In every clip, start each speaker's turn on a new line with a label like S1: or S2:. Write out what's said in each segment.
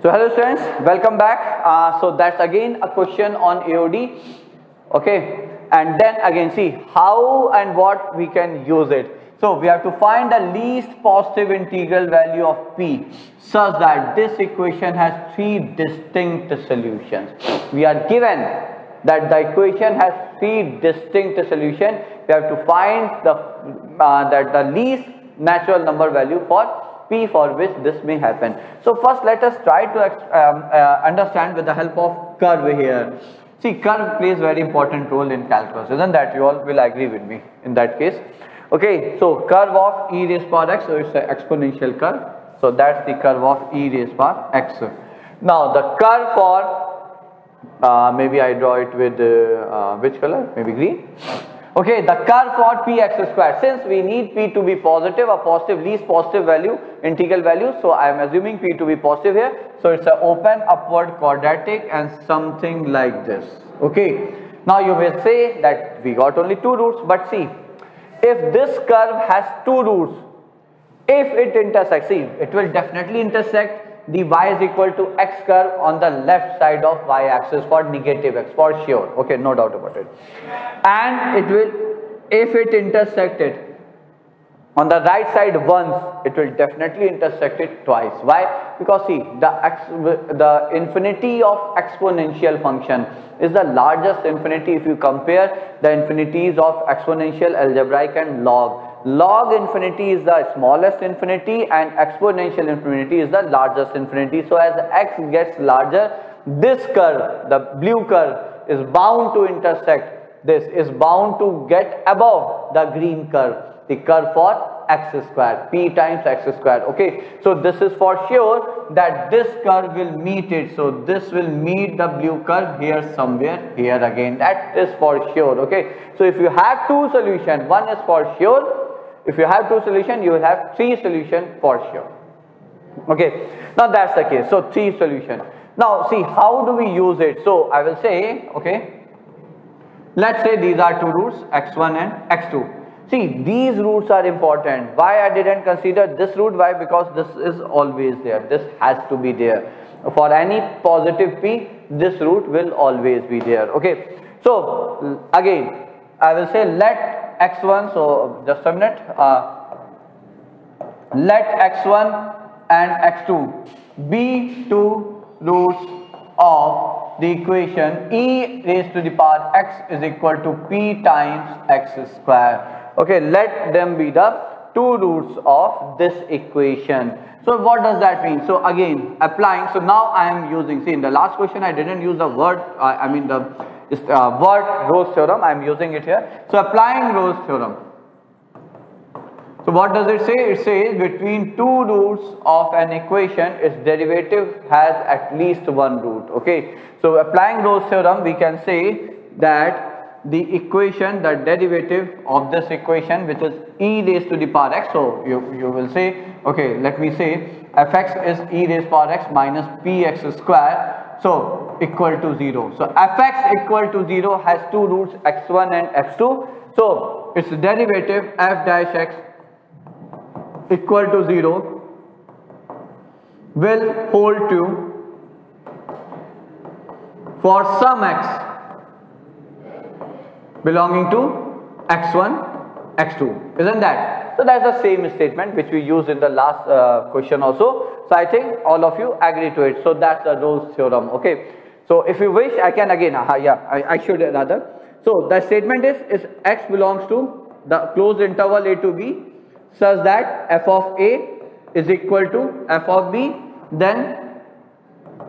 S1: So hello students, welcome back. So that's again a question on AoD. Okay, and then again see how and what we can use it. So we have to find the least positive integral value of p such that this equation has three distinct solutions. We are given that the equation has three distinct solutions. We have to find the least natural number value for p for which this may happen. So first let us try to understand with the help of curve here. See, curve plays very important role in calculus, isn't that? You all will agree with me in that case. Okay, so curve of e raised power x, so it's an exponential curve. So that's the curve of e raised power x. Now the curve for maybe I draw it with which color? Maybe green. Okay, the curve for px square. Since we need p to be positive, a positive least positive value, integral value. So I am assuming p to be positive here. So it's an open upward quadratic and something like this. Okay. Now you may say that we got only two roots, but see, if this curve has two roots, if it intersects, see, it will definitely intersect the y is equal to x curve on the left side of y axis for negative x, for sure. Okay, no doubt about it. And it will, if it intersected on the right side once, it will definitely intersect it twice. Why? Because see, the infinity of exponential function is the largest infinity if you compare the infinities of exponential, algebraic and log. Log infinity is the smallest infinity and exponential infinity is the largest infinity. So as x gets larger, this curve, the blue curve, is bound to intersect this, is bound to get above the green curve, the curve for x square, p times x square. Okay, so this is for sure that this curve will meet it. So this will meet the blue curve here somewhere, here again. That is for sure. Okay, so if you have two solutions, one is for sure. If you have two solutions, you will have three solutions for sure. Okay, now that's the case. So three solutions. Now see, how do we use it? So I will say, okay, let's say these are two roots, x1 and x2. See, these roots are important. Why I didn't consider this root? Why? Because this is always there. This has to be there. For any positive p, this root will always be there. Okay, so again, I will say let x1, so just a minute, let x1 and x2 be two roots of the equation e raised to the power x is equal to p times x square. Okay, let them be the two roots of this equation. So what does that mean? So again, applying, so now I am using, see, in the last question I didn't use the word, I mean the word Rolle's theorem, I am using it here. So applying Rolle's theorem. So what does it say? It says between two roots of an equation, its derivative has at least one root. Okay, so applying Rolle's theorem, we can say that the equation, the derivative of this equation, which is e raised to the power x. So you will say, okay, let me say fx is e raised power x minus px square. So equal to 0. So fx equal to 0 has two roots, x1 and x2. So its derivative f dash x equal to 0 will hold true for some x belonging to x1, x2, isn't that? So that's the same statement which we used in the last question also. So I think all of you agree to it. So that's the Rolle's theorem. Okay, so if you wish, I can again, I should rather. So the statement is x belongs to the closed interval a to b such that f of a is equal to f of b, then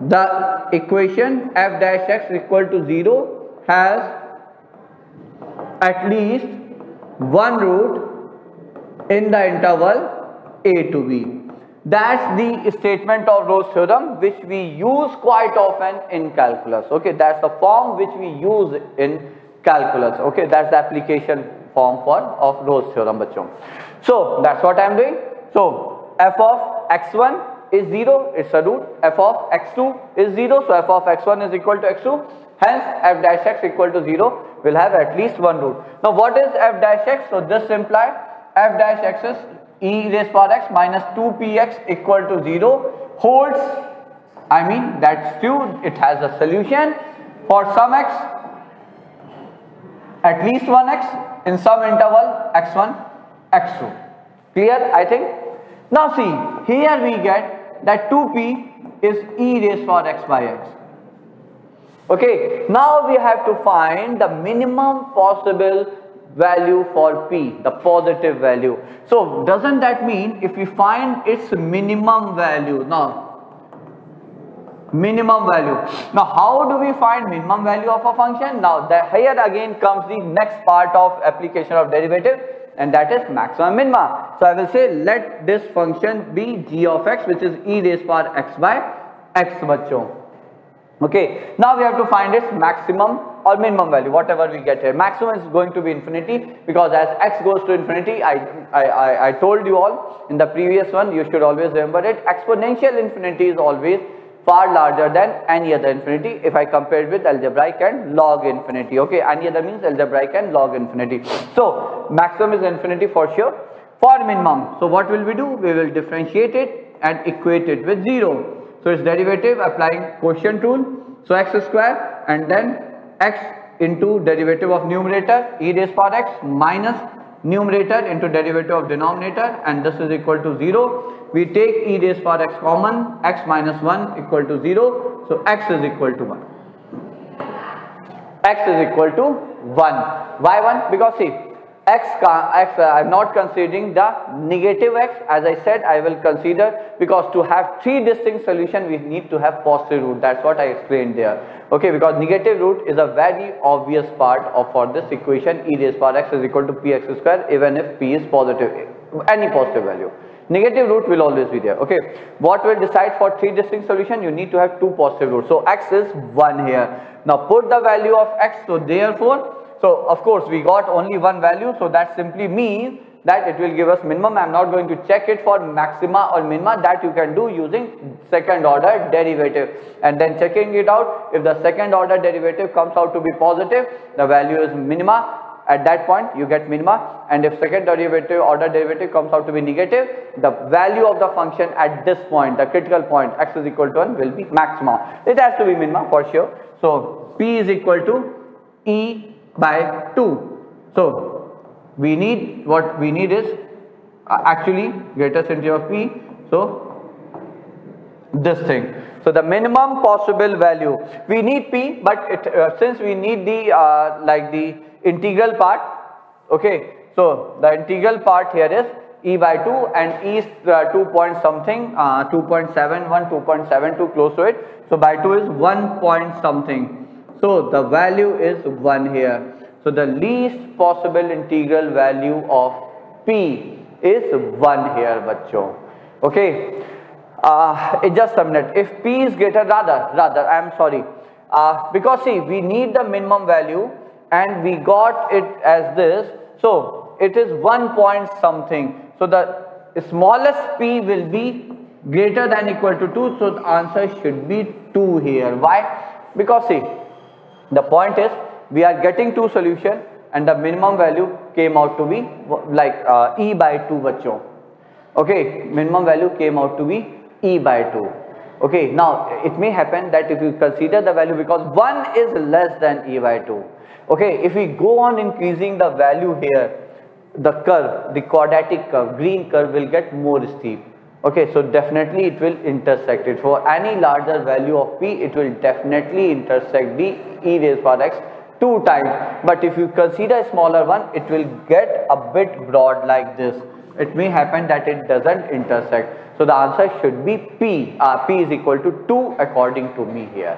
S1: the equation f dash x equal to 0 has at least one root in the interval a to b. That's the statement of Rolle's theorem which we use quite often in calculus. Okay, that's the form which we use in calculus. Okay, that's the application form of Rolle's theorem, bachon. So that's what I am doing. So f of x1 is 0, it's a root. F of x2 is 0, so f of x1 is equal to x2. Hence f dash x equal to 0 will have at least one root. Now what is f dash x? So this implies f dash x is e raised power x minus 2px equal to 0 holds I mean that's true, it has a solution for some x, at least one x in some interval x1, x2. Clear, I think? Now see, here we get that 2p is e raised power x by x. Okay, now we have to find the minimum possible value for p, the positive value. So doesn't that mean if we find its minimum value, minimum value. Now how do we find minimum value of a function? Now here again comes the next part of application of derivative, and that is maximum minima. So I will say let this function be g of x, which is e raised power x by x bachcho. Okay, now we have to find its maximum or minimum value, whatever we get here. Maximum is going to be infinity, because as x goes to infinity, I told you all in the previous one, you should always remember it, exponential infinity is always far larger than any other infinity if I compare it with algebraic and log infinity. Okay, any other means algebraic and log infinity. So maximum is infinity for sure. For minimum, so what will we do? We will differentiate it and equate it with 0. So its derivative applying quotient rule. So x square and then x into derivative of numerator e raised power x minus numerator into derivative of denominator, and this is equal to 0. We take e raised power x common, x minus 1 equal to 0. So x is equal to 1. X is equal to 1. Why 1? Because see, I am not considering the negative x. As I said, I will consider, because to have 3 distinct solutions we need to have positive root. That's what I explained there. Okay, because negative root is a very obvious part of for this equation e raised power x is equal to px square, even if p is positive, any positive value. Negative root will always be there. Okay, what will decide for 3 distinct solutions? You need to have 2 positive roots. So x is 1 here. Now put the value of x. So therefore, so of course we got only one value, so that simply means that it will give us minimum. I am not going to check it for maxima or minima. That you can do using second order derivative, and then checking it out. If the second order derivative comes out to be positive, the value is minima. At that point you get minima, and if second order derivative comes out to be negative, the value of the function at this point, the critical point, x is equal to 1, will be maxima. It has to be minima for sure. So p is equal to e by 2. So we need, what we need is actually greatest integer of p. So this thing. So the minimum possible value, we need p, but since we need the like the integral part, okay, so the integral part here is e by 2, and e is 2 point something, 2.71, 2.72, close to it. So by 2 is 1 point something. So the value is 1 here. So the least possible integral value of p is 1 here, bachcho. Okay, just a minute. If p is greater, rather I am sorry, because see, we need the minimum value and we got it as this, so it is 1 point something. So the smallest p will be greater than equal to 2, so the answer should be 2 here. Why? Because see, the point is we are getting 2 solutions and the minimum value came out to be like e by 2, bachcho. Okay, minimum value came out to be e by 2. Okay, now it may happen that if you consider the value, because 1 is less than e by 2. Okay, if we go on increasing the value here, the curve, the quadratic curve, green curve will get more steep. Okay, so definitely it will intersect it. For any larger value of p, it will definitely intersect the e raised power x 2 times. But if you consider a smaller one, it will get a bit broad like this. It may happen that it doesn't intersect. So the answer should be p. P is equal to 2 according to me here.